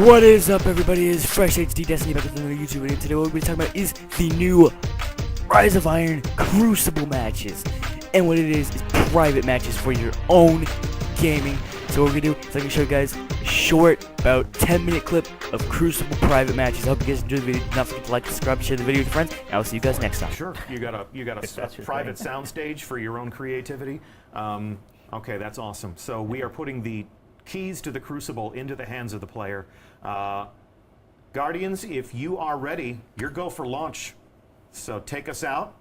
What is up, everybody? It's Fresh HD Destiny back with another YouTube video. Today what we're talking about is the new Rise of Iron Crucible matches. And what it is private matches for your own gaming. So what we're going to do is I'm going to show you guys a short, about 10-minute clip of Crucible private matches. I hope you guys enjoyed the video. Do not forget to like, subscribe, share the video with your friends, and I'll see you guys next time. Sure. You got a private soundstage for your own creativity. Okay, that's awesome. So we are putting the keys to the Crucible into the hands of the player. Guardians, if you are ready, you're go for launch. So take us out.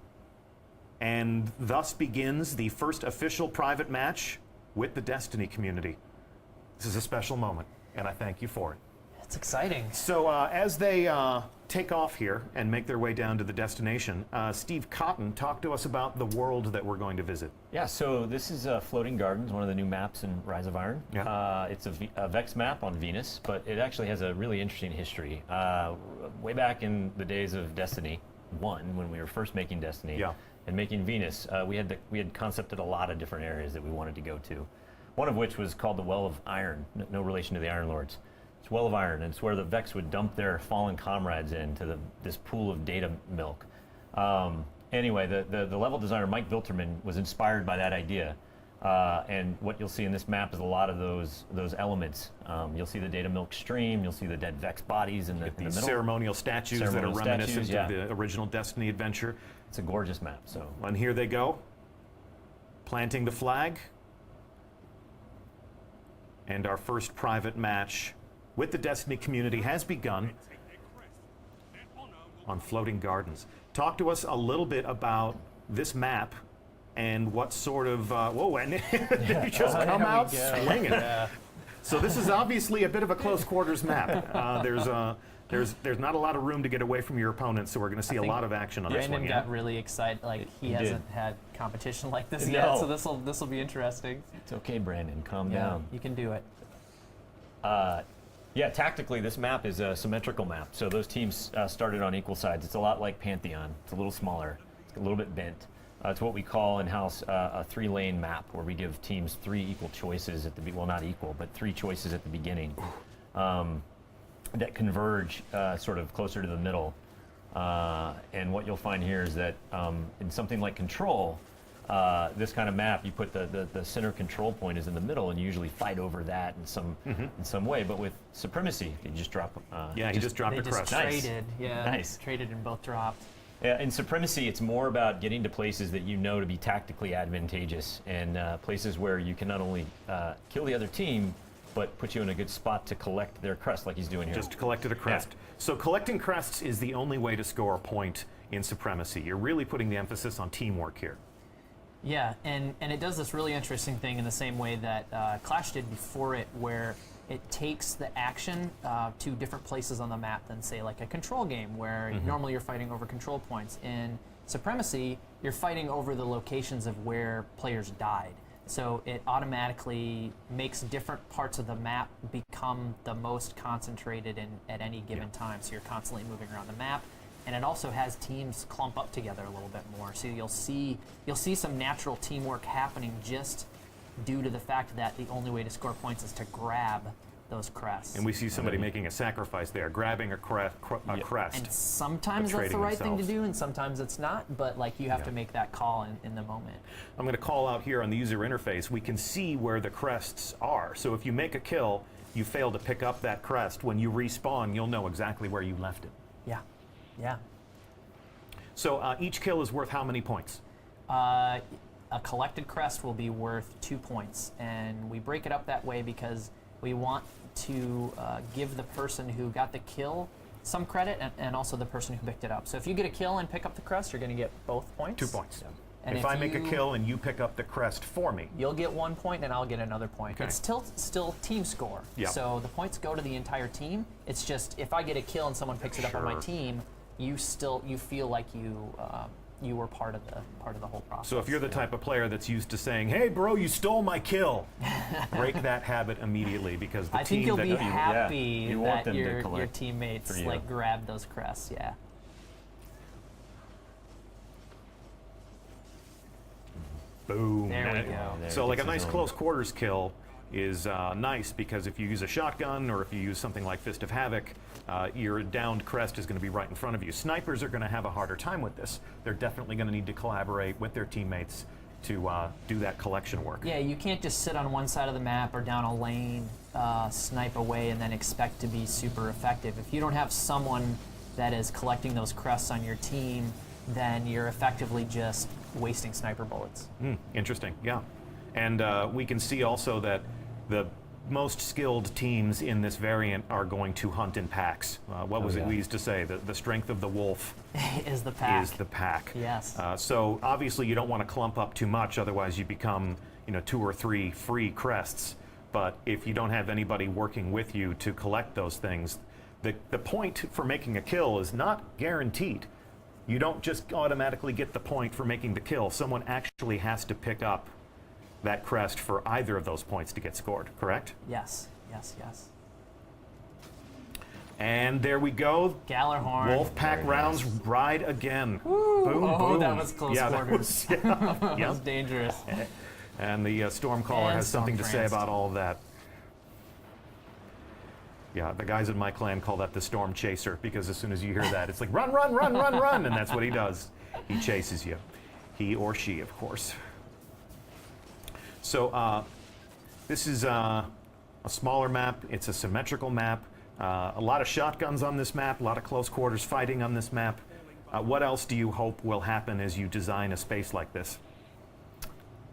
And thus begins the first official private match with the Destiny community. This is a special moment, and I thank you for it. It's exciting. So as they take off here and make their way down to the destination, Steve Cotton, talk to us about the world that we're going to visit. Yeah, so this is Floating Gardens, one of the new maps in Rise of Iron. Yeah. It's a Vex map on Venus, but it actually has a really interesting history. Way back in the days of Destiny 1, when we were first making Destiny and making Venus, we had concepted a lot of different areas that we wanted to go to. One of which was called the Well of Iron, no relation to the Iron Lords. It's Well of Iron, and it's where the Vex would dump their fallen comrades into this pool of data milk. Anyway, the level designer Mike Vilterman was inspired by that idea, and what you'll see in this map is a lot of those elements. You'll see the data milk stream, you'll see the dead Vex bodies in the middle. Ceremonial statues that are reminiscent of the original Destiny adventure. It's a gorgeous map. So, and here they go, planting the flag, and our first private match with the Destiny community has begun on Floating Gardens. Talk to us a little bit about this map and what sort of, whoa, and did you just come out swinging? Yeah. So this is obviously a bit of a close quarters map. There's not a lot of room to get away from your opponent, so we're going to see a lot of action on this one. Brandon got really excited, like he hasn't had competition like this yet, so this will be interesting. It's okay, Brandon, calm down. You can do it. Yeah, tactically, this map is a symmetrical map. So those teams started on equal sides. It's a lot like Pantheon. It's a little smaller. It's a little bit bent. It's what we call in-house a three-lane map, where we give teams three equal choices at the well, not equal, but three choices at the beginning that converge sort of closer to the middle. And what you'll find here is that in something like Control, this kind of map, you put the center control point is in the middle, and you usually fight over that in some way. But with Supremacy, you just drop. He just dropped a crest. Traded, traded and both dropped. Yeah, in Supremacy, it's more about getting to places that you know to be tactically advantageous, and places where you can not only kill the other team, but put you in a good spot to collect their crest, like he's doing here. Just collected a crest. Yeah. So collecting crests is the only way to score a point in Supremacy. You're really putting the emphasis on teamwork here. Yeah, and it does this really interesting thing in the same way that Clash did before it, where it takes the action to different places on the map than, say, like a Control game, where normally you're fighting over control points. In Supremacy, you're fighting over the locations of where players died. So it automatically makes different parts of the map become the most concentrated at any given time. So you're constantly moving around the map. And it also has teams clump up together a little bit more. So you'll see some natural teamwork happening just due to the fact that the only way to score points is to grab those crests. And we see somebody making a sacrifice there, grabbing a crest. And sometimes that's the right thing to do, and sometimes it's not. But like you have to make that call in the moment. I'm going to call out here on the user interface. We can see where the crests are. So if you make a kill, you fail to pick up that crest. When you respawn, you'll know exactly where you left it. Yeah. Yeah. So each kill is worth how many points? A collected crest will be worth 2 points, and we break it up that way because we want to give the person who got the kill some credit, and also the person who picked it up. So if you get a kill and pick up the crest, you're going to get both points. 2 points. Yeah. And if I make a kill and you pick up the crest for me, you'll get 1 point, and I'll get another point. Okay. It's still team score. Yep. So the points go to the entire team. It's just if I get a kill and someone picks it up on my team, you feel like you were part of the whole process. So if you're the type of player that's used to saying, "Hey, bro, you stole my kill," break that habit immediately, because the I think you'll be happy that your teammates like grab those crests. Yeah. Boom. There we go. So like a nice close quarters kill is nice, because if you use a shotgun or if you use something like Fist of Havoc, your downed crest is going to be right in front of you. Snipers are going to have a harder time with this. They're definitely going to need to collaborate with their teammates to do that collection work. Yeah, you can't just sit on one side of the map or down a lane, snipe away, and then expect to be super effective. If you don't have someone that is collecting those crests on your team, then you're effectively just wasting sniper bullets. Interesting, yeah. And we can see also that the most skilled teams in this variant are going to hunt in packs. What was it we used to say? The strength of the wolf is the pack. Is the pack. Yes. So obviously you don't want to clump up too much, otherwise you become 2 or 3 free crests. But if you don't have anybody working with you to collect those things, the point for making a kill is not guaranteed. You don't just automatically get the point for making the kill. Someone actually has to pick up that crest for either of those points to get scored, correct? Yes, yes, yes. And there we go. Gallarhorn. Wolfpack rounds ride again. Woo. Boom, Oh, boom. that was close quarters. That That was dangerous. And the Stormcaller And has something to say Stormtranced. about all of that. Yeah, the guys in my clan call that the Storm Chaser, because as soon as you hear that, it's like, run, run, run, run, run, and that's what he does. He chases you. He or she, of course. So this is a smaller map. It's a symmetrical map. A lot of shotguns on this map, a lot of close quarters fighting on this map. What else do you hope will happen as you design a space like this?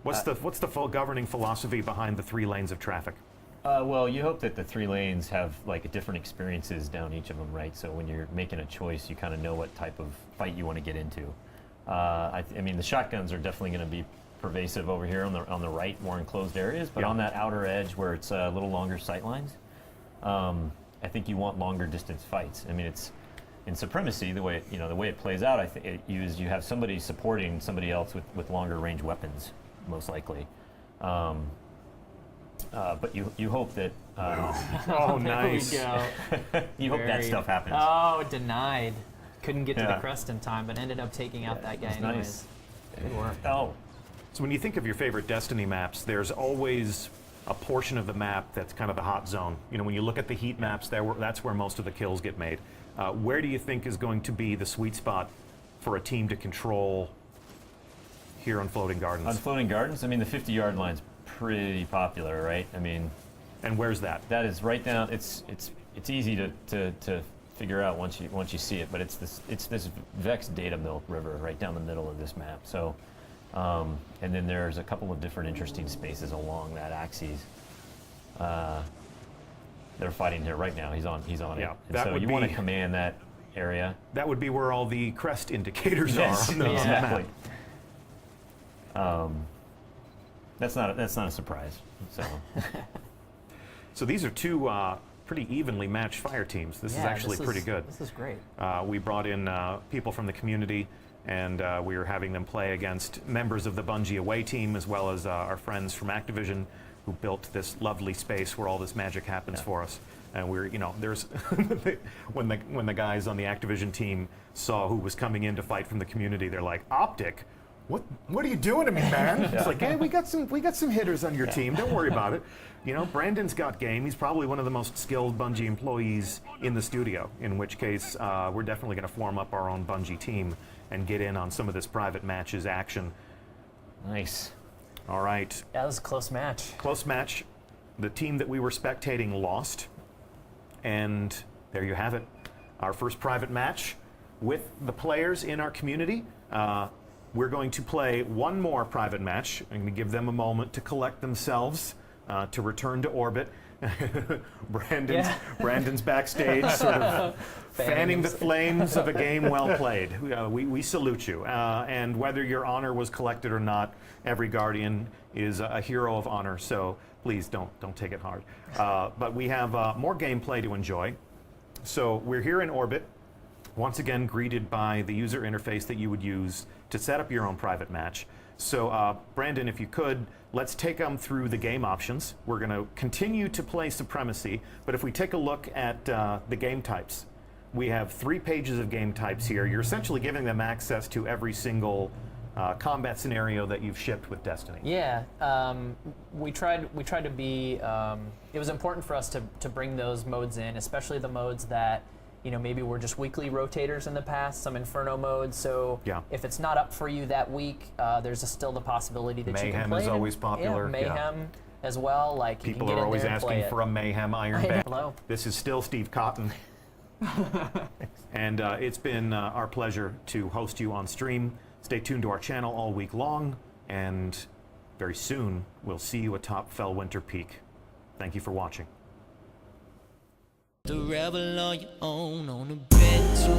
What's the full governing philosophy behind the 3 lanes of traffic? Well, you hope that the 3 lanes have like different experiences down each of them, right? So when you're making a choice, you kind of know what type of fight you want to get into. I mean, the shotguns are definitely going to be pervasive over here on the right, more enclosed areas, but on that outer edge where it's a little longer sight lines, I think you want longer distance fights. I mean, it's in Supremacy, the way it plays out. I think you have somebody supporting somebody else with longer range weapons, most likely. But you hope that. Oh, nice. There we go. You hope that stuff happens. Oh, denied. Couldn't get to the crest in time, but ended up taking out that guy It's anyways. nice. Good work. Oh, So when you think of your favorite Destiny maps, there's always a portion of the map that's kind of the hot zone. When you look at the heat maps, that's where most of the kills get made. Where do you think is going to be the sweet spot for a team to control here on Floating Gardens? on Floating Gardens, I mean, the 50-yard line's pretty popular, right? I mean, And where's that? that is right down. It's easy to figure out once you see it, but it's this Vex data milk river right down the middle of this map. So, and then there's a couple of different interesting spaces along that axis. They're fighting here right now. He's on it. Yeah, And that so would you want to be- command that area. That would be where all the crest indicators Yes, are on the exactly. map. That's not a surprise. So So these are 2 pretty evenly matched fire teams. This is actually pretty good. This is great. We brought in people from the community, and we were having them play against members of the Bungie away team, as well as our friends from Activision, who built this lovely space where all this magic happens for us. And we're, there's when the guys on the Activision team saw who was coming in to fight from the community, they're like, "Optic, what are you doing to me, man?" It's like, "Hey, we got some hitters on your team. Don't worry about it." Brandon's got game. He's probably one of the most skilled Bungie employees in the studio. In which case, we're definitely going to form up our own Bungie team and get in on some of this private matches action. nice. All right. That was a close match. Close match. The team that we were spectating lost. And there you have it. Our first private match with the players in our community. We're going to play one more private match. I'm going to give them a moment to collect themselves, to return to orbit. Brandon's backstage, sort of fanning the flames of a game well played. We salute you. And whether your honor was collected or not, every Guardian is a hero of honor. So please don't take it hard. But we have more gameplay to enjoy. So we're here in orbit, once again greeted by the user interface that you would use to set up your own private match. So Brandon, if you could, let's take them through the game options. We're going to continue to play Supremacy, but if we take a look at the game types, we have 3 pages of game types here. You're essentially giving them access to every single combat scenario that you've shipped with Destiny. Yeah, we tried to be. It was important for us to bring those modes in, especially the modes that maybe were just weekly rotators in the past, some Inferno modes. So if it's not up for you that week, there's still the possibility that you can play. Mayhem is always popular. Yeah, Mayhem as well. Like people you can get are in always there and play asking it. for a Mayhem Iron Band. Hello. This is still Steve Cotton. And it's been our pleasure to host you on stream. Stay tuned to our channel all week long, and very soon we'll see you atop Fellwinter Peak. Thank you for watching. The rebel on your own on a retro